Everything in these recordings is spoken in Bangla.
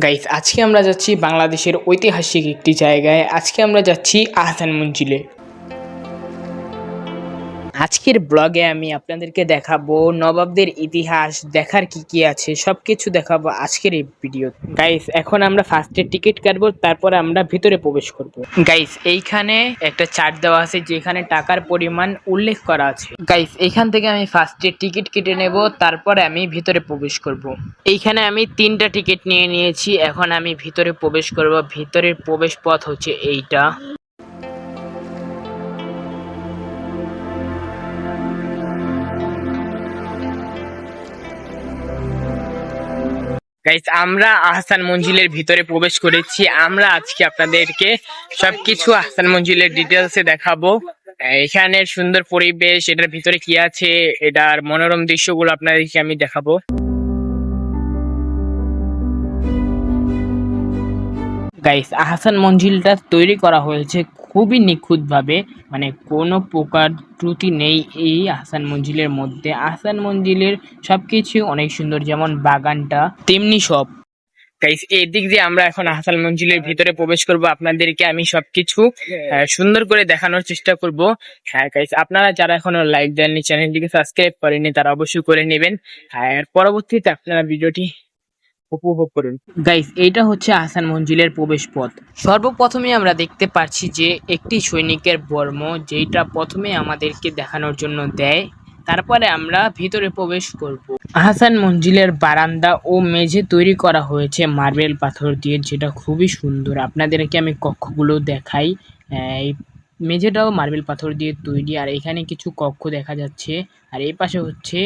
গাইস, আজকে আমরা যাচ্ছি বাংলাদেশের ঐতিহাসিক একটি জায়গায়। আজকে আমরা যাচ্ছি আহসান মঞ্জিলে। আজকের ব্লগে আমি আপনাদেরকে দেখাবো নবাবদের ইতিহাস, দেখার কি আছে সবকিছু দেখাবো আজকের এই ভিডিও। গাইস, এখন আমরা ফার্স্টে টিকিট কাটবো, তারপরে আমরা ভিতরে প্রবেশ করব। গাইস, এইখানে একটা চার্ট দেওয়া আছে যেখানে টাকার পরিমাণ উল্লেখ করা আছে। গাইস, এইখান থেকে আমি ফার্স্টে টিকিট কেটে নেব, তারপরে আমি ভিতরে প্রবেশ করব। এইখানে আমি 3টা টিকিট নিয়ে নিয়েছি। এখন আমি ভিতরে প্রবেশ করব। ভিতরের প্রবেশ পথ হচ্ছে এইটা। গাইস, আমরা আহসান মঞ্জিলের ভিতরে প্রবেশ করেছি। আমরা আজকে আপনাদেরকে সবকিছু আহসান মঞ্জিলের ডিটেলসে দেখাবো। এখানের সুন্দর পরিবেশ, এটার ভিতরে কি আছে, এটার মনোরম দৃশ্যগুলো আপনাদেরকে আমি দেখাবো। গাইস, আহসান মঞ্জিলটা তৈরি করা হয়েছে খুবই নিখুঁতভাবে, মানে কোনো প্রকার ত্রুটি নেই এই আহসান মঞ্জিলের মধ্যে। আহসান মঞ্জিলের সবকিছু অনেক সুন্দর, যেমন বাগানটা তেমনি সব। গাইস, এই দিক দিয়ে আমরা এখন আহসান মঞ্জিলের ভিতরে প্রবেশ করব। আপনাদেরকে আমি সবকিছু সুন্দর করে দেখানোর চেষ্টা করব। হ্যাঁ গাইস, আপনারা যারা এখনো লাইক দেননি, চ্যানেলটিকে সাবস্ক্রাইব করেননি, তারা অবশ্যই করে নেবেন। আর পরবর্তীতে আপনারা ভিডিওটি উপভোগ করুন। গাইস, এইটা হচ্ছে আহসান মঞ্জিলের প্রবেশ পথ। সর্বপ্রথমে আমরা দেখতে পাচ্ছি যে একটি সৈনিকের বর্ম, যেটা প্রথমে আমাদেরকে দেখানোর জন্য দেয়। তারপরে আমরা ভিতরে প্রবেশ করব। আহসান মঞ্জিলের বারান্দা ও মেঝে তৈরি করা হয়েছে মার্বেল পাথর দিয়ে, যেটা খুবই সুন্দর। আপনাদেরকে আমি কক্ষগুলো দেখাই। এই মেঝেটাও মার্বেল পাথর দিয়ে তৈরি, আর এখানে কিছু কক্ষ দেখা যাচ্ছে। আর এই পাশে হচ্ছে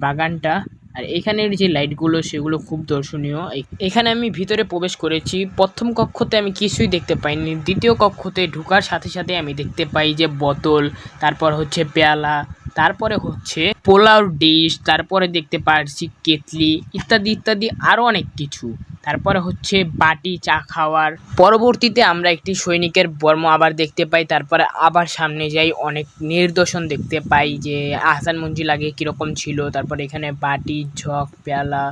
বাগানটা। আর এখানের যে লাইটগুলো সেগুলো খুব দর্শনীয়। এখানে আমি ভিতরে প্রবেশ করেছি। প্রথম কক্ষতে আমি কিছুই দেখতে পাইনি। দ্বিতীয় কক্ষতে ঢোকার সাথে সাথে আমি দেখতে পাই যে বোতল, তারপর হচ্ছে পেয়ালা, তারপরে হচ্ছে পোলাও ডিশ, তারপরে দেখতে পাচ্ছি কেতলি ইত্যাদি ইত্যাদি আরো অনেক কিছু। তারপরে হচ্ছে বাটি চা খাওয়ার। পরবর্তীতে আমরা একটি সৈনিকের বর্ম আবার দেখতে পাই। তারপরে আবার সামনে যাই, অনেক নিদর্শন দেখতে পাই যে আহসান মঞ্জিল আগে কিরকম ছিল। তারপরে এখানে বাটি, ঝক, পেয়ালা,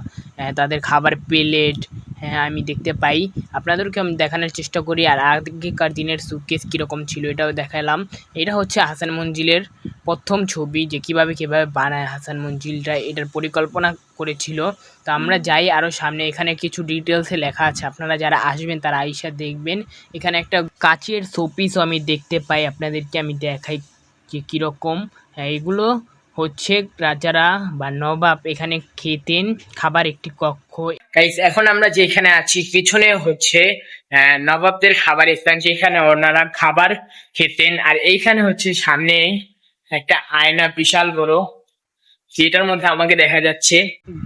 তাদের খাবার প্লেট, হ্যাঁ আমি দেখতে পাই। আপনাদেরকে আমি দেখানোর চেষ্টা করি। আর আগেকার দিনের সুটকেস কীরকম ছিল এটাও দেখালাম। এটা হচ্ছে আহসান মঞ্জিলের প্রথম ছবি, যে কীভাবে বানায় আহসান মঞ্জিলটা, এটার পরিকল্পনা করেছিল। তো আমরা যাই আরও সামনে। এখানে কিছু ডিটেলসে লেখা আছে, আপনারা যারা আসবেন তারা আইসা দেখবেন। এখানে একটা কাচের শোপিসও আমি দেখতে পাই, আপনাদেরকে আমি দেখাই যে কীরকম। হ্যাঁ, এগুলো হচ্ছে রাজারা বা নবাব এখানে খেতেন, খাবার একটি কক্ষ। গাইস, এখন আমরা যেখানে আছি পিছনে হচ্ছে নবাবদের খাবার স্থান, যেখানে ওনারা খাবার খেতেন। আর এইখানে হচ্ছে সামনে একটা আয়না বিশাল বড়, যেটার মধ্যে আমাকে দেখা যাচ্ছে।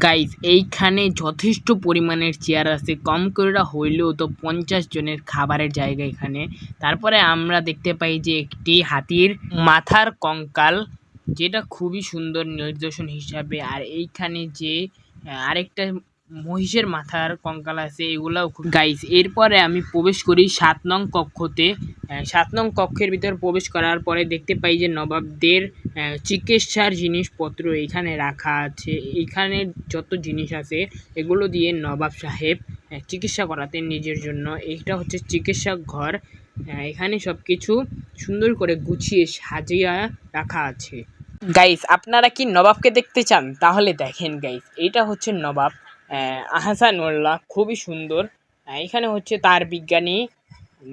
গাইস, এইখানে যথেষ্ট পরিমাণের চেয়ার আছে, কম করে হইলেও তো 50 জনের খাবারের জায়গা এখানে। তারপরে আমরা দেখতে পাই যে একটি হাতির মাথার কঙ্কাল, যেটা খুবই সুন্দর নিদর্শন হিসাবে। আর এইখানে যে আরেকটা মহিষের মাথার কঙ্কাল আছে, এগুলাও খুব। গাইস, এরপরে আমি প্রবেশ করি 7 নং কক্ষতে। 7 নং কক্ষের ভিতর প্রবেশ করার পরে দেখতে পাই যে নবাবদের চিকিৎসার জিনিসপত্র এখানে রাখা আছে। এখানে যত জিনিস আছে এগুলো দিয়ে নবাব সাহেব চিকিৎসা করাতেন নিজের জন্য। এইটা হচ্ছে চিকিৎসা ঘর। এখানে সব কিছু সুন্দর করে গুছিয়ে সাজিয়ে রাখা আছে। গাইস, আপনারা কি নবাবকে দেখতে চান? তাহলে দেখেন গাইস, এইটা হচ্ছে নবাব আহসানুল্লাহ, খুবই সুন্দর। এখানে হচ্ছে তার বিজ্ঞানী,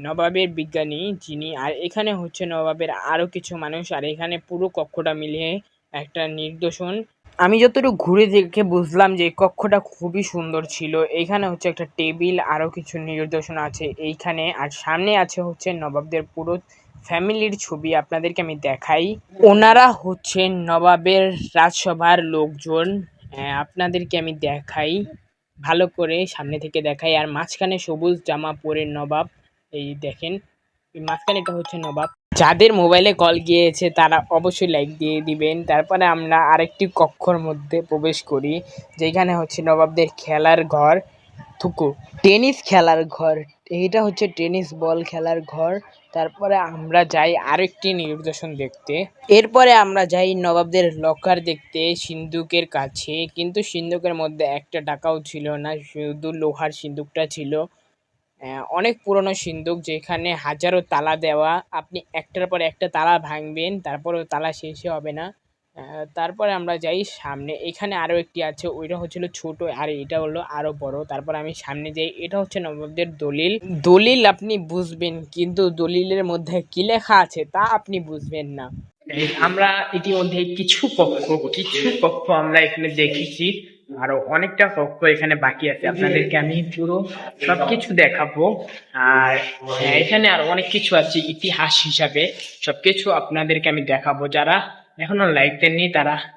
নবাবের বিজ্ঞানী যিনি। আর এখানে হচ্ছে নবাবের আরও কিছু মানুষ। আর এখানে পুরো কক্ষটা মিলিয়ে একটা নিদর্শন। আমি যতটুকু ঘুরে দেখে বুঝলাম যে কক্ষটা খুবই সুন্দর ছিল। এইখানে হচ্ছে একটা টেবিল, আরও কিছু নিদর্শন আছে এইখানে। আর সামনে আছে হচ্ছে নবাবদের পুরো ফ্যামিলির ছবি, আপনাদেরকে আমি দেখাই। ওনারা হচ্ছেন নবাবের রাজসভার লোকজন। আপনাদেরকে আমি দেখাই, ভালো করে সামনে থেকে দেখাই। আর মাঝখানে সবুজ জামা পরে নবাব, এই দেখেন মাঝখানে এটা হচ্ছে নবাব। যাদের মোবাইলে কল গিয়েছে তারা অবশ্যই লাইক দিয়ে দিবেন। তারপরে আমরা আরেকটি কক্ষর মধ্যে প্রবেশ করি, যেখানে হচ্ছে নবাবদের খেলার ঘর। থুকু টেনিস খেলার ঘর, এইটা হচ্ছে টেনিস বল খেলার ঘর। তারপরে আমরা যাই আরেকটি নিদর্শন দেখতে। এরপরে আমরা যাই নবাবদের লকার দেখতে সিন্ধুকের কাছে, কিন্তু সিন্ধুকের মধ্যে একটা টাকাও ছিল না, শুধু লোহার সিন্ধুকটা ছিল। অনেক পুরনো সিন্দুক, যেখানে হাজারো তালা দেওয়া, আপনি একটার পর একটা তালা ভাঙবেন তারপরেও তালা শেষই হবে না। তারপরে আমরা যাই সামনে, এখানে আরও একটি আছে, ওইটা হচ্ছিল ছোট আর এটা হলো আরও বড়। তারপর আমি সামনে যাই, এটা হচ্ছে নবাবদের দলিল। দলিল আপনি বুঝবেন, কিন্তু দলিলের মধ্যে কি লেখা আছে তা আপনি বুঝবেন না। আমরা ইতিমধ্যে কিছু কক্ষ আমরা এখানে দেখেছি, আরো অনেকটা কক্ষ এখানে বাকি আছে, আপনাদেরকে আমি পুরো সবকিছু দেখাবো। আর এখানে আরো অনেক কিছু আছে ইতিহাস হিসাবে, সবকিছু আপনাদেরকে আমি দেখাবো। যারা এখনো লাইক দেননি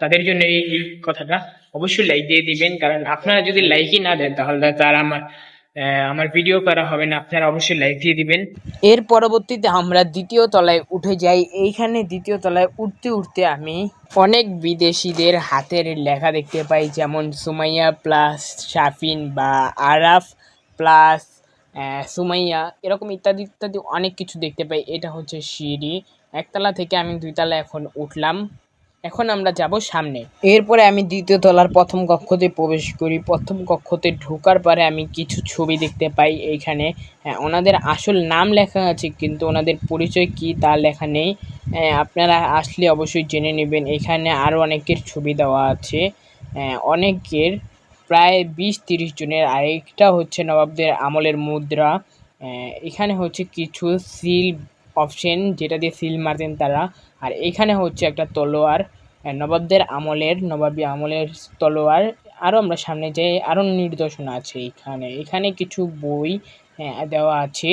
তাদের জন্য এই কথাটা, অবশ্যই লাইক দিয়ে দিবেন, কারণ আপনারা যদি লাইকই না দেন তাহলে তারা আমার ভিডিও করা হবে না। আপনারা অবশ্যই লাইক দিয়ে দিবেন। এর পরবর্তীতে আমরা দ্বিতীয় তলায় উঠে যাই। এইখানে দ্বিতীয় তলায় উঠতে উঠতে আমি অনেক বিদেশিদের হাতের লেখা দেখতে পাই, যেমন সুমাইয়া প্লাস শাফিন বা আরাফ প্লাস সুমাইয়া, এরকম ইত্যাদি ইত্যাদি অনেক কিছু দেখতে পাই। এটা হচ্ছে সিঁড়ি, একতলা থেকে আমি 2 তলা এখন উঠলাম। এখন আমরা যাব সামনে। এরপরে আমি দ্বিতীয় তলার প্রথম কক্ষতে প্রবেশ করি। প্রথম কক্ষতে ঢোকার পরে আমি কিছু ছবি দেখতে পাই এইখানে। ওনাদের আসল নাম লেখা আছে, কিন্তু ওনাদের পরিচয় কি তা লেখা নেই। আপনারা আসলে অবশ্যই জেনে নেবেন। এখানে আরও অনেকের ছবি দেওয়া আছে, অনেকের প্রায় 20-30 জনের। আর একটা হচ্ছে নবাবদের আমলের মুদ্রা। এখানে হচ্ছে কিছু সিল অপশন, যেটা দিয়ে সিল মারতেন তারা। আর এখানে হচ্ছে একটা তলোয়ার, নবাবী আমলের তলোয়ার। আরও আমরা সামনে যাই, আরও নিদর্শন আছে এখানে কিছু বই দেওয়া আছে।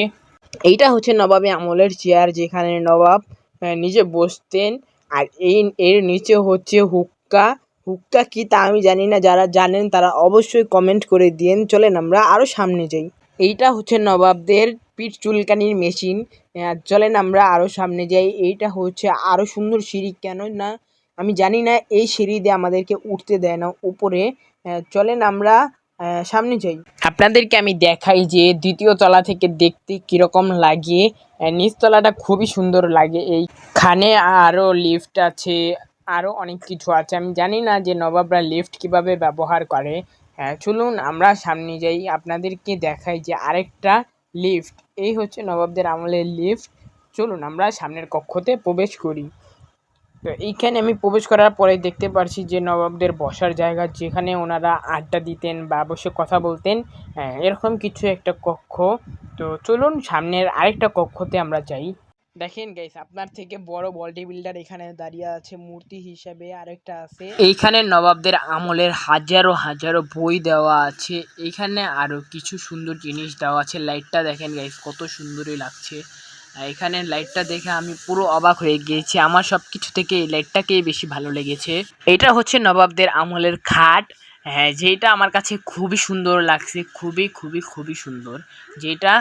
এইটা হচ্ছে নবাবী আমলের চেয়ার, যেখানে নবাব নিজে বসতেন। আর এর নিচে হচ্ছে হুক্কা। হুক্কা কি তা আমি জানি না, যারা জানেন তারা অবশ্যই কমেন্ট করে দিন। চলেন আমরা আরও সামনে যাই। এইটা হচ্ছে নবাবদের পিঠ চুলকানির মেশিন। চলেন আমরা আরও সামনে যাই। এইটা হচ্ছে আরও সুন্দর সিঁড়ি, কেন না আমি জানি না, এই সিঁড়ি দিয়ে আমাদেরকে উঠতে দেয় না উপরে। চলেন আমরা সামনে যাই। আপনাদেরকে আমি দেখাই যে দ্বিতীয় তলা থেকে দেখতে কীরকম লাগে। নিচতলাটা খুবই সুন্দর লাগে। এইখানে আরও লিফট আছে, আরও অনেক কিছু আছে। আমি জানি না যে নবাবরা লিফট কিভাবে ব্যবহার করে। চলুন আমরা সামনে যাই, আপনাদেরকে দেখাই যে আরেকটা লিফট। এই হচ্ছে নবাবদের আমলের লিফট। চলুন আমরা সামনের কক্ষতে প্রবেশ করি। তো এইখানে আমি প্রবেশ করার পরে দেখতে পারছি যে নবাবদের বসার জায়গা, যেখানে ওনারা আড্ডা দিতেন বা বসে কথা বলতেন, এরকম কিছু একটা কক্ষ। তো চলুন সামনের আরেকটা কক্ষতে আমরা যাই। দেখেন গাইস, আপনার থেকে বড় বডি বিল্ডার এখানে দাঁড়িয়ে আছে মূর্তি হিসাবে, আরেকটা আছে। এইখানে নবাবদের আমলের হাজারো হাজারো বই দেওয়া আছে। এইখানে আরো কিছু সুন্দর জিনিস দেওয়া আছে। লাইটটা দেখেন গাইস, কত সুন্দরই লাগছে। এখানে লাইটটা দেখে আমি পুরো অবাক হয়ে গিয়েছি। আমার সব কিছু থেকে এই লাইটটাকেই বেশি ভালো লেগেছে। এটা হচ্ছে নবাবদের আমলের খাট, যেটা আমার কাছে খুবই সুন্দর লাগছে, খুবই খুবই খুবই সুন্দর। যেটা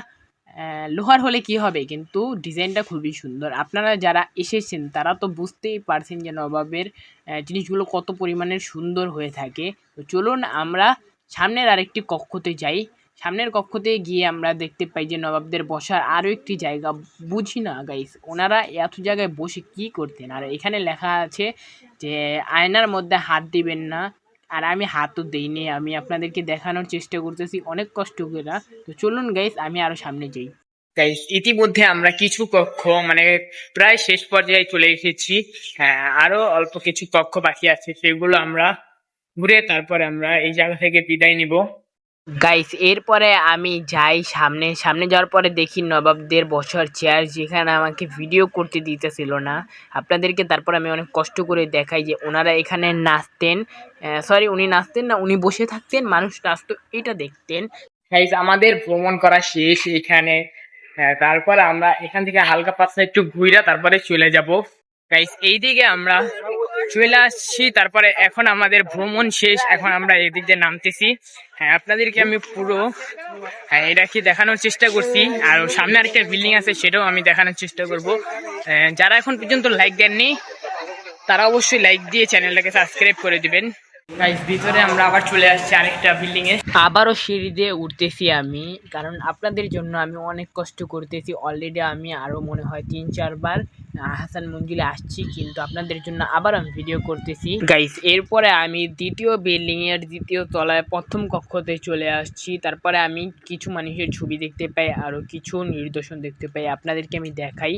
লোহার হলে কি হবে, কিন্তু ডিজাইনটা খুবই সুন্দর। আপনারা যারা এসেছেন তারা তো বুঝতেই পারছেন যে নবাবের জিনিসগুলো কত পরিমাণের সুন্দর হয়ে থাকে। তো চলুন আমরা সামনের আরেকটি কক্ষতে যাই। সামনের কক্ষতে গিয়ে আমরা দেখতে পাই যে নবাবদের বসার আরও একটি জায়গা। বুঝি না গাইস, ওনারা এত জায়গায় বসে কি করতেন। আর এখানে লেখা আছে যে আয়নার মধ্যে হাত দিবেন না, আর আমি হাতও দিইনি, আমি আপনাদেরকে দেখানোর চেষ্টা করতেছি অনেক কষ্ট করে। তো চলুন গাইস আমি আরো সামনে যাই। গাইস ইতিমধ্যে আমরা কিছু কক্ষ মানে প্রায় শেষ পর্যায়ে চলে এসেছি। হ্যাঁ, আরো অল্প কিছু কক্ষ বাকি আছে, সেগুলো আমরা ঘুরে তারপরে আমরা এই জায়গা থেকে বিদায় নিব। গাইস এরপরে আমি যাই সামনে যাওয়ার পরে দেখি নবাবদের বসার চেয়ার, যেখানে আমাকে ভিডিও করতে দিতেছিল না আপনাদেরকে। তারপর আমি অনেক কষ্ট করে দেখাই যে ওনারা এখানে নাচতেন, সরি উনি নাচতেন না, উনি বসে থাকতেন, মানুষ নাচতো, এটা দেখতেন। গাইস আমাদের ভ্রমণ করা শেষ এখানে। তারপর আমরা এখান থেকে হালকা পাতলা একটু ঘুরে তারপরে চলে যাব। গাইস এইদিকে আমরা চলে আসছি, তারপরে এখন আমাদের ভ্রমণ শেষ, এখন আমরা এদিক দিয়ে নামতেছি। হ্যাঁ, আপনাদেরকে আমি পুরো এটা কি দেখানোর চেষ্টা করছি। আর সামনে আরেকটা বিল্ডিং আছে, সেটাও আমি দেখানোর চেষ্টা করব। যারা এখন পর্যন্ত লাইক দেননি তারা অবশ্যই লাইক দিয়ে চ্যানেলটাকে সাবস্ক্রাইব করে দিবেন। গাইস ভিতরে আমরা আবার চলে আসছি আরেকটা বিল্ডিং এ, আবারও সিঁড়ি দিয়ে উঠতেছি আমি, কারণ আপনাদের জন্য আমি অনেক কষ্ট করতেছি। অলরেডি আমি আরো মনে হয় 3-4 বার হাসান মঞ্জিলে আসছি, কিন্তু আপনাদের জন্য আবার আমি ভিডিও করতেছি গাইস। এরপরে আমি দ্বিতীয় বিল্ডিং এর দ্বিতীয় তলায় প্রথম কক্ষতে চলে আসছি। তারপরে আমি কিছু মানুষের ছবি দেখতে পাই, আরো কিছু নিদর্শন দেখতে পাই, আপনাদেরকে আমি দেখাই।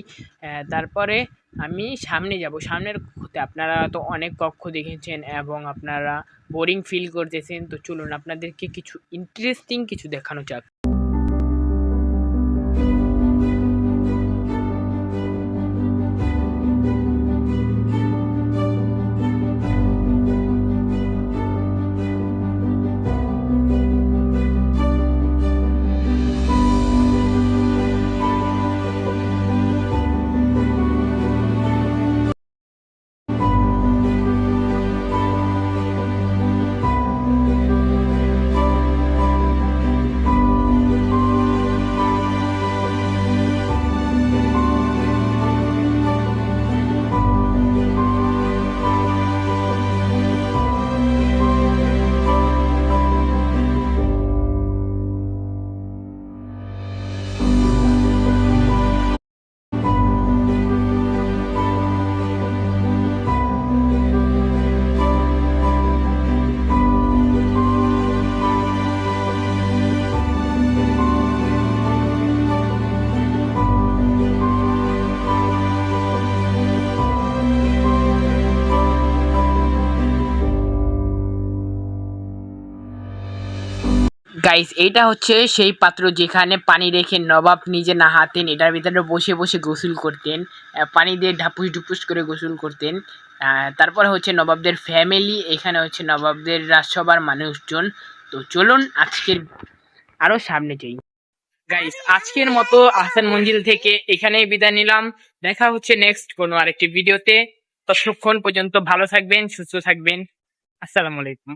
তারপরে আমি সামনে যাব। সামনের কক্ষতে আপনারা তো অনেক কক্ষ দেখেছেন এবং আপনারা বোরিং ফিল করতেছেন, তো চলুন আপনাদেরকে কিছু ইন্টারেস্টিং কিছু দেখানো যাক। গাইস এইটা হচ্ছে সেই পাত্র যেখানে পানি রেখে নবাব নিজে নাহাতেন, এটার ভিতরে বসে বসে গোসল করতেন, পানি দিয়ে ঢাপুস ঢুপুস করে গোসল করতেন। তারপর হচ্ছে নবাবদের ফ্যামিলি, এখানে হচ্ছে নবাবদের রাজসভার মানুষজন। তো চলুন আজকের আরো সামনে যাই। গাইস আজকের মতো আহসান মঞ্জিল থেকে এখানেই বিদায় নিলাম। দেখা হচ্ছে নেক্সট কোনো আরেকটি ভিডিওতে। ততক্ষণ পর্যন্ত ভালো থাকবেন, সুস্থ থাকবেন। আসসালামু আলাইকুম।